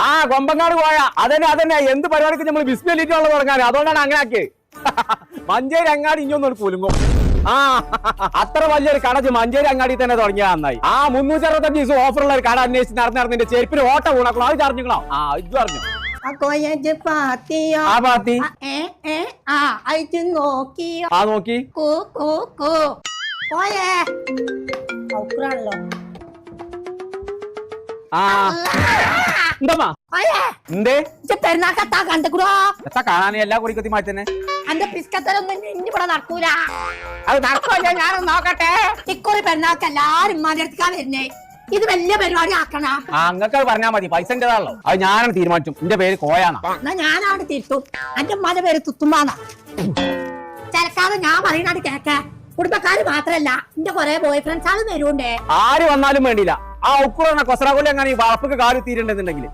ആ കൊമ്പങ്ങാട് പോയ അതന്നെ എന്ത് പരിപാടിക്ക് നമ്മൾ ബിസ്മില്ലിട്ടുള്ള തുടങ്ങാൻ അതുകൊണ്ടാണ് അങ്ങനെ ആക്കിയത്. മഞ്ചേരി അങ്ങാടി ഇഞ്ഞൊന്നും കുലുങ്ങും. ആ അത്ര വലിയൊരു കട മഞ്ചേരി അങ്ങാടി തന്നെ തുടങ്ങിയ നന്നായി. ആ 365 ദിവസം ഓഫറുള്ള ഒരു കട അന്വേഷിച്ച് നടന്നിന്റെ ചെരുപ്പിന് ഓട്ട വീണാക്കളോ അത് ചറിഞ്ഞോ? ആ ഇത് പറഞ്ഞു നോക്കി കാണാൻ എല്ലാ കുറിക്കത്തി മാറ്റന്നെ അന്റെ പിസ്കത്തരൊന്നും ഇവിടെ നടക്കൂല. അത് നടക്കില്ല. ഞാനൊന്ന് നോക്കട്ടെ. ഇക്കുറി പെരുന്നാൾക്ക് എല്ലാരും ഉമ്മാന്റെ അടുത്തേക്കാ വരുന്നേ. ഇത് വലിയ പരിപാടി ആക്കണ. അങ്ങക്ക് പറഞ്ഞാ മതി, പൈസന്റേതാണല്ലോ. അത് ഞാനാണ് തീരുമാനിച്ചു. എന്റെ പേര് കോയാന്നാ. എന്നാ ഞാനാണ് തിരുത്തും. എന്റെ ഉമ്മാന്റെ പേര് തുത്തുമ്മാന്നാ. ചിലക്കാതെ ഞാൻ പറയുന്നത് കേക്ക. കുടുംബക്കാര് മാത്രല്ല എന്റെ കൊറേ ബോയ് ഫ്രണ്ട്സ് ആള് വരുണ്ടേ. ആര് വന്നാലും വേണ്ടില്ല. ആ ഉക്കുറ കൊസറാകൊല്ലി അങ്ങനെ ഈ വളപ്പൊക്കെ കാല് തീരുണ്ടെന്നുണ്ടെങ്കിൽ